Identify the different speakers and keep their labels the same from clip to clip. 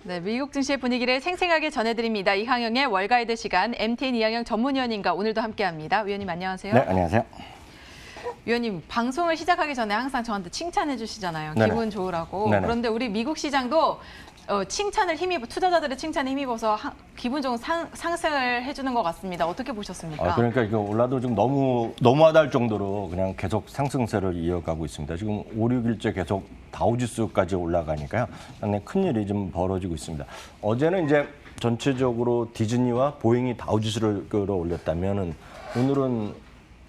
Speaker 1: 네, 미국 증시의 분위기를 생생하게 전해드립니다. 이항영의 월가이드 시간, MTN 이항영 전문위원님과 오늘도 함께합니다. 위원님 안녕하세요.
Speaker 2: 네, 안녕하세요.
Speaker 1: 위원님, 방송을 시작하기 전에 항상 저한테 칭찬해 주시잖아요.
Speaker 2: 네네.
Speaker 1: 기분 좋으라고.
Speaker 2: 네네.
Speaker 1: 그런데 우리 미국 시장도 칭찬을 투자자들의 칭찬에 힘입어서 기분 좋은 상승을 해주는 것 같습니다. 어떻게 보셨습니까?
Speaker 2: 그러니까 이거 올라도 좀 너무하다 할 정도로 그냥 계속 상승세를 이어가고 있습니다. 지금 5, 6일째 계속 다우지수까지 올라가니까요. 상당히 큰 일이 좀 벌어지고 있습니다. 어제는 이제 전체적으로 디즈니와 보잉이 다우지수를 끌어올렸다면은 오늘은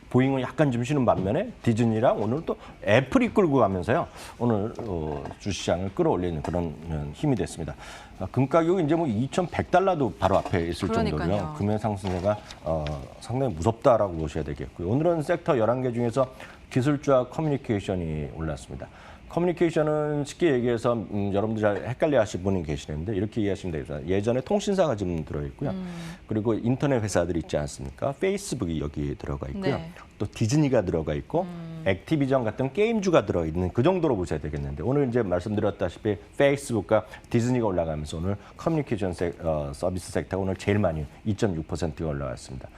Speaker 2: 보잉은 약간 좀 쉬는 반면에 디즈니랑 오늘 또 애플이 끌고 가면서요. 오늘 주시장을 끌어올리는 그런 힘이 됐습니다. 금 가격이 이제 뭐 2,100달러도 바로 앞에 있을
Speaker 1: 그러니까요.
Speaker 2: 정도로요. 금의 상승세가 상당히 무섭다라고 보셔야 되겠고요. 오늘은 섹터 11개 중에서 기술주와 커뮤니케이션이 올랐습니다. 커뮤니케이션은 쉽게 얘기해서 여러분들 잘 헷갈려 하실 분이 계시는데 이렇게 이해하시면 되겠습니다. 예전에 통신사가 좀 들어있고요. 그리고 인터넷 회사들이 있지 않습니까? 페이스북이 여기 들어가 있고요.
Speaker 1: 네.
Speaker 2: 또 디즈니가 들어가 있고 액티비전 같은 게임주가 들어있는 그 정도로 보셔야 되겠는데 오늘 이제 말씀드렸다시피 페이스북과 디즈니가 올라가면서 오늘 커뮤니케이션 서비스 섹터가 오늘 제일 많이 2.6%가 올라갔습니다.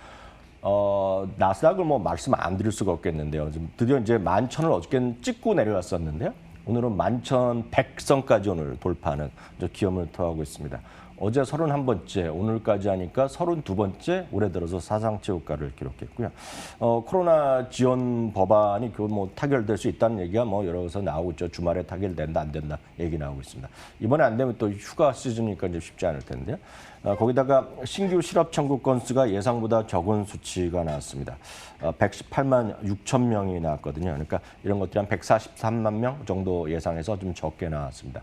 Speaker 2: 나스닥을 뭐 말씀 안 드릴 수가 없겠는데요. 지금 드디어 이제 11,000을 어저께는 찍고 내려왔었는데요. 오늘은 11,100선까지 오늘 돌파하는 기염을 토하고 있습니다. 어제 31번째, 오늘까지 하니까 32번째 올해 들어서 사상 최고가를 기록했고요. 코로나 지원 법안이 뭐 타결될 수 있다는 얘기가 뭐 여러 곳에서 나오고 있죠. 주말에 타결된다 안 된다 얘기 나오고 있습니다. 이번에 안 되면 또 휴가 시즌이니까 이제 쉽지 않을 텐데요. 거기다가 신규 실업 청구 건수가 예상보다 적은 수치가 나왔습니다. 118만 6천 명이 나왔거든요. 그러니까 이런 것들이 한 143만 명 정도 예상해서 좀 적게 나왔습니다.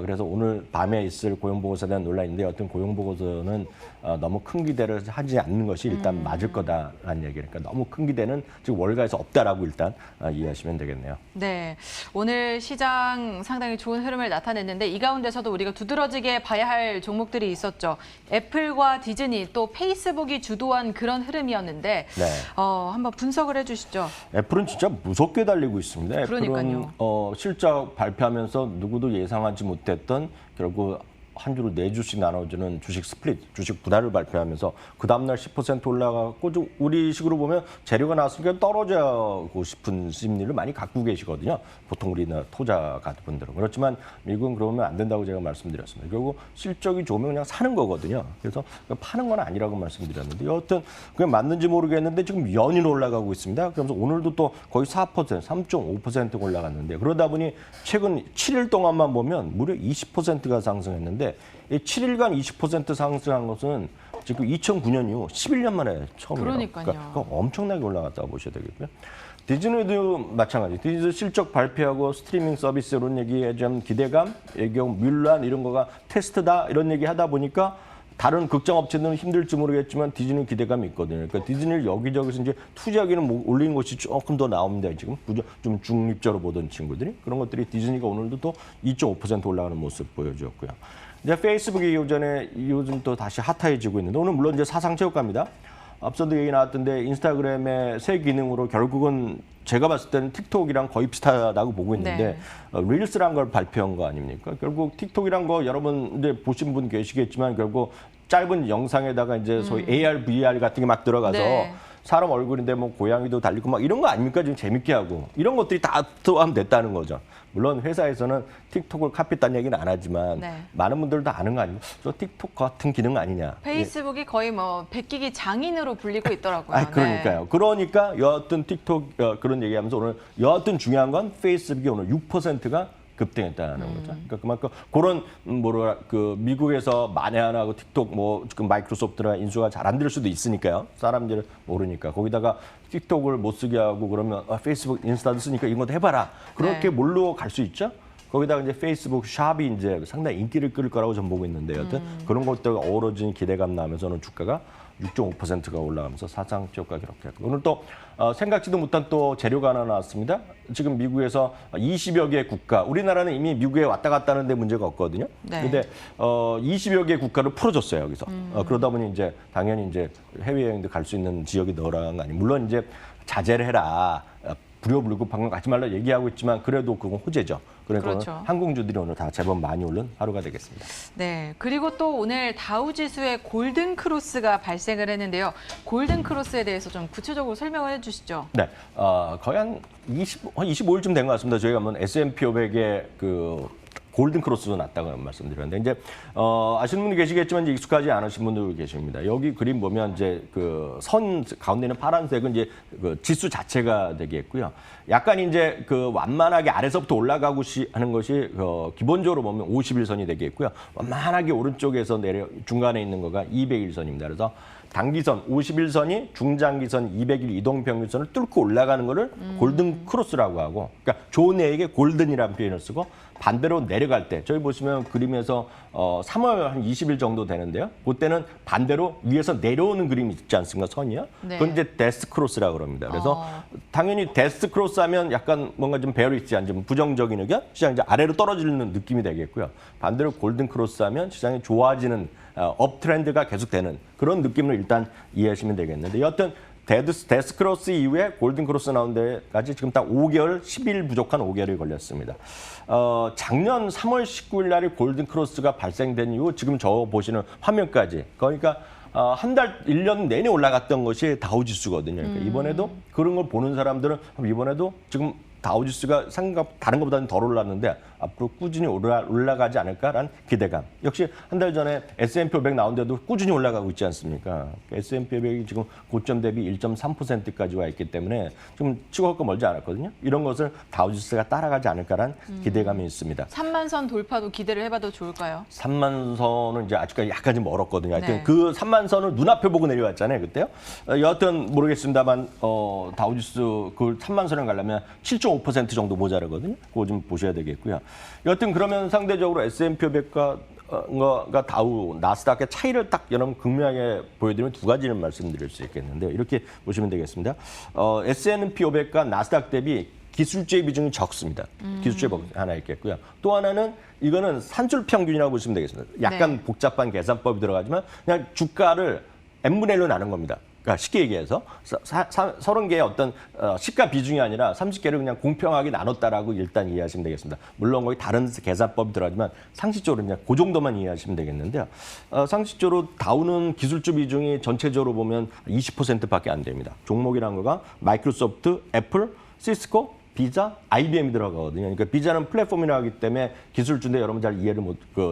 Speaker 2: 그래서 오늘 밤에 있을 고용보고서에 대한 논란인데 어떤 고용보고서는 너무 큰 기대를 하지 않는 것이 일단 맞을 거다라는 얘기니까 그러니까 너무 큰 기대는 지금 월가에서 없다라고 일단 이해하시면 되겠네요.
Speaker 1: 네, 오늘 시장 상당히 좋은 흐름을 나타냈는데 이 가운데서도 우리가 두드러지게 봐야 할 종목들이 있었죠. 애플과 디즈니 또 페이스북이 주도한 그런 흐름이었는데
Speaker 2: 네.
Speaker 1: 한번 분석을 해주시죠.
Speaker 2: 애플은 진짜 무섭게 달리고 있습니다.
Speaker 1: 그러니까요.
Speaker 2: 애플은 실적 발표하면서 누구도 예상하지 못했던 결국 한 주로 4주씩 나눠주는 주식 스플릿, 주식 분할을 발표하면서 그 다음날 10% 올라가고 좀 우리 식으로 보면 재료가 나왔으니까 떨어지고 싶은 심리를 많이 갖고 계시거든요. 보통 우리나라 투자 가분들은. 그렇지만 미국은 그러면 안 된다고 제가 말씀드렸습니다. 결국 실적이 좋으면 그냥 사는 거거든요. 그래서 파는 건 아니라고 말씀드렸는데 여하튼 그게 맞는지 모르겠는데 지금 연일 올라가고 있습니다. 그러면서 오늘도 또 거의 4%, 3.5% 올라갔는데 그러다 보니 최근 7일 동안만 보면 무려 20%가 상승했는데 이 7일간 20% 상승한 것은 지금 2009년 이후 11년 만에 처음이에요. 그러니까 엄청나게 올라갔다고 보셔야 되겠고요. 디즈니도 마찬가지. 디즈니 실적 발표하고 스트리밍 서비스 이런 얘기에 좀 기대감, 애경, 뮬란 이런 거가 테스트다 이런 얘기 하다 보니까 다른 극장 업체들은 힘들지 모르겠지만 디즈니 기대감이 있거든요. 그러니까 디즈니를 여기저기서 이제 투자기는 올리는 것이 조금 더 나옵니다. 지금 좀 중립적으로 보던 친구들이 그런 것들이 디즈니가 오늘도 또 2.5% 올라가는 모습 보여주었고요. 이제 페이스북이 요즘 또 다시 핫해지고 있는데 오늘 물론 이제 사상 최고가입니다. 앞서도 얘기 나왔던데 인스타그램의 새 기능으로 결국은 제가 봤을 때는 틱톡이랑 거의 비슷하다고 보고 있는데
Speaker 1: 네.
Speaker 2: 릴스란 걸 발표한 거 아닙니까? 결국 틱톡이란 거 여러분 이제 보신 분 계시겠지만 결국 짧은 영상에다가 이제 소위 AR, VR 같은 게 막 들어가서
Speaker 1: 네.
Speaker 2: 사람 얼굴인데 뭐 고양이도 달리고 막 이런 거 아닙니까? 지금 재밌게 하고 이런 것들이 다 들어가면 됐다는 거죠. 물론 회사에서는 틱톡을 카피했다는 얘기는 안 하지만
Speaker 1: 네.
Speaker 2: 많은 분들도 아는 거 아니고 저 틱톡 같은 기능 아니냐.
Speaker 1: 페이스북이 거의 뭐 베끼기 장인으로 불리고 있더라고요.
Speaker 2: 그러니까요.
Speaker 1: 네.
Speaker 2: 그러니까 여하튼 틱톡 그런 얘기하면서 오늘 여하튼 중요한 건 페이스북이 오늘 6%가 급등했다는 거죠. 그러니까 그만큼 그런 미국에서 만에하나하고 틱톡 지금 마이크로소프트나 인수가 잘 안 될 수도 있으니까요. 사람들은 모르니까 거기다가 틱톡을 못 쓰게 하고 그러면 페이스북, 인스타도 쓰니까 이것도 해봐라. 그렇게 몰로 갈 수 있죠. 거기다가 이제 페이스북 샵이 이제 상당히 인기를 끌 거라고 저는 보고 있는데 여튼 그런 것들과 어우러진 기대감 나면서 오늘 주가가 6.5%가 올라가면서 사상 최고가 기록했고 오늘 또 생각지도 못한 또 재료가 하나 나왔습니다. 지금 미국에서 20여 개 국가, 우리나라는 이미 미국에 왔다 갔다 하는데 문제가 없거든요. 그런데 네. 20여 개 국가를 풀어줬어요 여기서. 그러다 보니 이제 당연히 이제 해외여행도 갈 수 있는 지역이 늘어난 거 아니에요. 물론 이제 자제를 해라. 부려불고 방금 가지 말라 얘기하고 있지만 그래도 그건 호재죠. 그래서
Speaker 1: 그렇죠.
Speaker 2: 항공주들이 오늘 다 제법 많이 오른 하루가 되겠습니다.
Speaker 1: 네, 그리고 또 오늘 다우지수의 골든 크로스가 발생을 했는데요. 골든 크로스에 대해서 좀 구체적으로 설명을 해주시죠.
Speaker 2: 네, 거의 한 25일쯤 된 것 같습니다. 저희가 한번 S&P 500의 그 골든 크로스도 났다고 말씀드렸는데 이제 아시는 분도 계시겠지만 이제 익숙하지 않으신 분도 계십니다. 여기 그림 보면 이제 그 선 가운데 있는 파란색은 이제 그 지수 자체가 되겠고요. 약간 이제 그 완만하게 아래서부터 올라가고 하는 것이 기본적으로 보면 51선이 되겠고요. 완만하게 오른쪽에서 내려 중간에 있는 거가 200일선입니다. 그래서 단기선 51선이 중장기선 200일 이동평균선을 뚫고 올라가는 거를 골든 크로스라고 하고, 그러니까 좋은 애에게 골든이라는 표현을 쓰고 반대로 내려갈 때 저희 보시면 그림에서 3월 한 20일 정도 되는데요. 그때는 반대로 위에서 내려오는 그림이 있지 않습니까? 선이요.
Speaker 1: 네.
Speaker 2: 그건 이제 데스 크로스라고 그럽니다. 그래서 당연히 데스 크로스 하면 약간 뭔가 좀 베어리지 좀 부정적인 의견, 시장이 이제 아래로 떨어지는 느낌이 되겠고요. 반대로 골든 크로스 하면 시장이 좋아지는 업 트렌드가 계속되는 그런 느낌을 일단 이해하시면 되겠는데 여하튼 데스 크로스 이후에 골든 크로스 나온 데까지 지금 딱 5개월, 10일 부족한 5개월이 걸렸습니다. 작년 3월 19일 날이 골든 크로스가 발생된 이후 지금 저 보시는 화면까지 그러니까 한 달, 1년 내내 올라갔던 것이 다우지수거든요. 그러니까 이번에도 그런 걸 보는 사람들은 이번에도 지금 다우지수가 다른 것보다는 덜 올랐는데 앞으로 꾸준히 올라가지 않을까라는 기대감. 역시 한 달 전에 S&P 500 나온데도 꾸준히 올라가고 있지 않습니까? S&P 500이 지금 고점 대비 1.3%까지 와 있기 때문에 지금 치고갈 거 멀지 않았거든요. 이런 것을 다우지수가 따라가지 않을까라는 기대감이 있습니다.
Speaker 1: 3만 선 돌파도 기대를 해봐도 좋을까요?
Speaker 2: 3만 선은 이제 아직까지 약간 좀 멀었거든요. 하여튼
Speaker 1: 네.
Speaker 2: 그 3만 선을 눈앞에 보고 내려왔잖아요, 그때요. 여하튼 모르겠습니다만 다우지수 그 3만 선을 가려면 7.5% 정도 모자라거든요. 그거 좀 보셔야 되겠고요. 여하튼 그러면 상대적으로 S&P 500과 다우, 나스닥의 차이를 딱 여러분 극명하게 보여드리면 두 가지를 말씀드릴 수 있겠는데요. 이렇게 보시면 되겠습니다. S&P 500과 나스닥 대비 기술주의 비중이 적습니다. 기술주의 하나 있겠고요. 또 하나는 이거는 산술 평균이라고 보시면 되겠습니다. 약간
Speaker 1: 네.
Speaker 2: 복잡한 계산법이 들어가지만 그냥 주가를 n분의 1로 나눈 겁니다. 그러니까 쉽게 얘기해서 30개의 어떤 시가 비중이 아니라 30개를 그냥 공평하게 나눴다라고 일단 이해하시면 되겠습니다. 물론 거기 다른 계산법이 들어가지만 상식적으로 그냥 그 정도만 이해하시면 되겠는데요. 상식적으로 다우는 기술주 비중이 전체적으로 보면 20%밖에 안 됩니다. 종목이란 거가 마이크로소프트, 애플, 시스코, 비자, IBM이 들어가거든요. 그러니까 비자는 플랫폼이라 하기 때문에 기술주인데 여러분 잘 이해를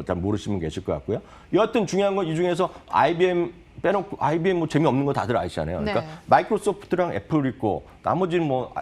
Speaker 2: 잘 모르시면 계실 것 같고요. 여하튼 중요한 건 이 중에서 IBM 빼놓고 IBM 뭐 재미없는 거 다들 아시잖아요. 그러니까
Speaker 1: 네.
Speaker 2: 마이크로소프트랑 애플 있고 나머지는 뭐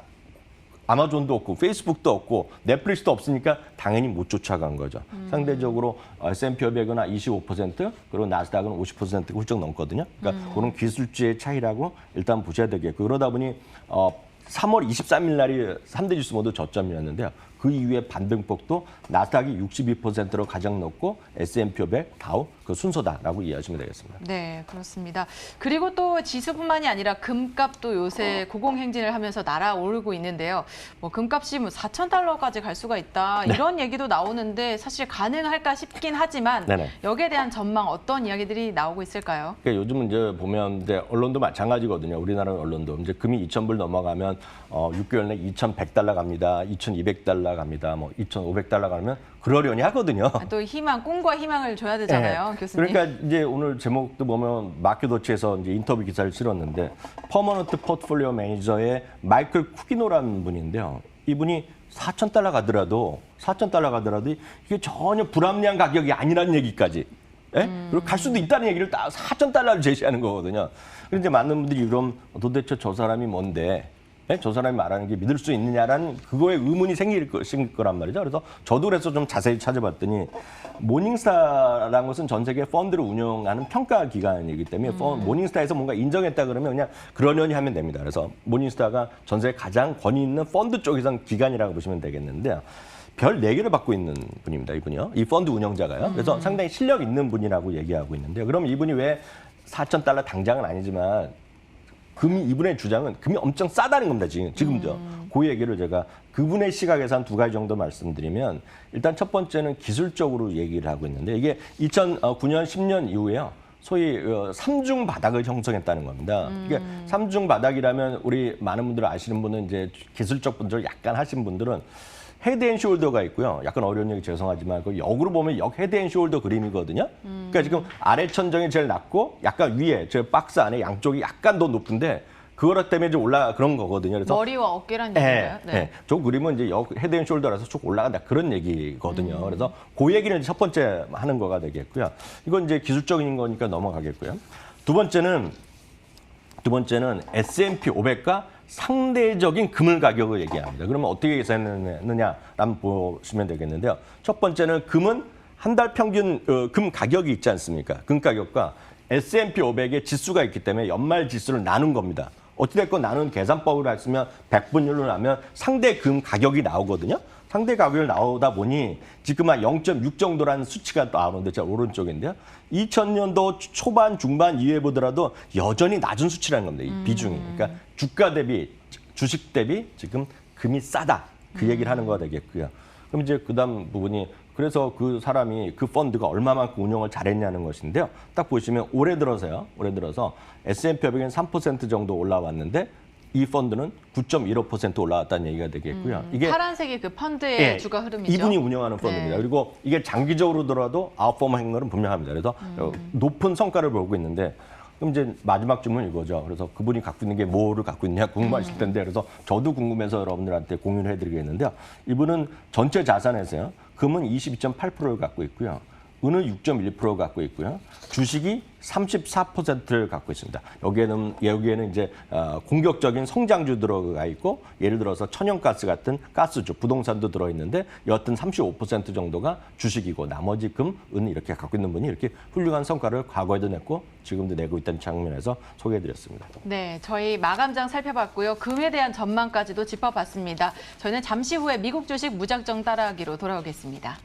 Speaker 2: 아마존도 없고 페이스북도 없고 넷플릭스도 없으니까 당연히 못 쫓아간 거죠. 상대적으로 S&P 500은 25% 그리고 나스닥은 50% 훌쩍 넘거든요. 그러니까 그런 기술주의 차이라고 일단 보셔야 되겠고 그러다 보니 3월 23일 날이 3대 지수 모두 저점이었는데요. 그 이후에 반등폭도 나스닥이 62%로 가장 높고 S&P 500, 다우 그 순서다라고 이해하시면 되겠습니다.
Speaker 1: 네, 그렇습니다. 그리고 또 지수뿐만이 아니라 금값도 요새 고공행진을 하면서 날아오르고 있는데요. 뭐 금값이 뭐 4,000달러까지 갈 수가 있다 이런 얘기도 나오는데 사실 가능할까 싶긴 하지만
Speaker 2: 네네.
Speaker 1: 여기에 대한 전망 어떤 이야기들이 나오고 있을까요?
Speaker 2: 그러니까 요즘은 이제 보면 이제 언론도 마찬가지거든요. 우리나라 언론도 이제 금이 2,000불 넘어가면 6개월 내 2,100달러 갑니다. 2,200달러 갑니다. 뭐 2,500달러 가면 그러려니 하거든요.
Speaker 1: 또 희망, 꿈과 희망을 줘야 되잖아요,
Speaker 2: 네.
Speaker 1: 교수님.
Speaker 2: 그러니까 이제 오늘 제목도 보면 마켓워치에서 이제 인터뷰 기사를 실었는데 퍼머넌트 포트폴리오 매니저의 마이클 쿠기노라는 분인데요. 이분이 4,000달러 가더라도 이게 전혀 불합리한 가격이 아니라는 얘기까지. 예? 그리고 갈 수도 있다는 얘기를 딱 4,000달러를 제시하는 거거든요. 그런데 많은 분들이 그럼 도대체 저 사람이 뭔데? 예? 저 사람이 말하는 게 믿을 수 있느냐라는 그거에 의문이 생길 거란 말이죠. 그래서 저도 그래서 좀 자세히 찾아봤더니 모닝스타라는 것은 전 세계 펀드를 운영하는 평가 기관이기 때문에 모닝스타에서 뭔가 인정했다 그러면 그냥 그러려니 하면 됩니다. 그래서 모닝스타가 전 세계 가장 권위 있는 펀드 쪽에선 기관이라고 보시면 되겠는데 별 4개를 받고 있는 분입니다. 이분이요. 이 펀드 운영자가요. 그래서 상당히 실력 있는 분이라고 얘기하고 있는데요. 그럼 이분이 왜 4,000달러 당장은 아니지만 이분의 주장은 금이 엄청 싸다는 겁니다. 지금도. 그 얘기를 제가 그분의 시각에서 한 2가지 정도 말씀드리면 일단 첫 번째는 기술적으로 얘기를 하고 있는데 이게 2009년, 10년 이후에요. 소위 삼중 바닥을 형성했다는 겁니다. 이게 삼중 바닥이라면 우리 많은 분들 아시는 분은 이제 기술적 분들 약간 하신 분들은 헤드앤숄더가 있고요. 약간 어려운 얘기 죄송하지만 그 역으로 보면 역 헤드앤숄더 그림이거든요. 그러니까 지금 아래 천정이 제일 낮고 약간 위에 저 박스 안에 양쪽이 약간 더 높은데 그것 때문에 이제 그런 거거든요. 그래서
Speaker 1: 머리와 어깨란 얘기인가요?
Speaker 2: 네. 저 그림은 이제 헤드앤숄더라서 쭉 올라간다 그런 얘기거든요. 그래서 그 얘기는 이제 첫 번째 하는 거가 되겠고요. 이건 이제 기술적인 거니까 넘어가겠고요. 두 번째는 S&P 500과 상대적인 금을 가격을 얘기합니다. 그러면 어떻게 계산했느냐 한번 보시면 되겠는데요. 첫 번째는 금은 한 달 평균 금 가격이 있지 않습니까? 금 가격과 S&P 500의 지수가 있기 때문에 연말 지수를 나눈 겁니다. 어찌됐건 나눈 계산법을 쓰면 100분율로 나면 상대 금 가격이 나오거든요. 상대 가격이 나오다 보니 지금 한 0.6 정도라는 수치가 나오는데 제 오른쪽인데요. 2000년도 초반, 중반 이후에 보더라도 여전히 낮은 수치라는 겁니다. 이 비중이. 그러니까 주가 대비, 주식 대비 지금 금이 싸다. 그 얘기를 하는 거가 되겠고요. 그럼 이제 그다음 부분이 그래서 그 사람이 그 펀드가 얼마만큼 운영을 잘했냐는 것인데요. 딱 보시면 올해 들어서 S&P 500은 3% 정도 올라왔는데 이 펀드는 9.15% 올라왔다는 얘기가 되겠고요. 이게
Speaker 1: 파란색이 그 펀드의 주가 흐름이죠.
Speaker 2: 이분이 운영하는 펀드입니다.
Speaker 1: 네.
Speaker 2: 그리고 이게 장기적으로 들어도 아웃퍼머한 거는 분명합니다. 그래서 높은 성과를 보고 있는데 그럼 이제 마지막 질문은 이거죠. 그래서 그분이 갖고 있는 게 뭐를 갖고 있냐 궁금하실 텐데 그래서 저도 궁금해서 여러분들한테 공유를 해드리겠는데요. 이분은 전체 자산에서요. 금은 22.8%를 갖고 있고요. 은은 6.1%를 갖고 있고요. 주식이 34%를 갖고 있습니다. 여기에는 이제 공격적인 성장주 들어가 있고 예를 들어서 천연가스 같은 가스주, 부동산도 들어있는데 여하튼 35% 정도가 주식이고 나머지 금, 은 이렇게 갖고 있는 분이 이렇게 훌륭한 성과를 과거에도 냈고 지금도 내고 있다는 측면에서 소개해드렸습니다.
Speaker 1: 네, 저희 마감장 살펴봤고요. 금에 대한 전망까지도 짚어봤습니다. 저희는 잠시 후에 미국 주식 무작정 따라하기로 돌아오겠습니다.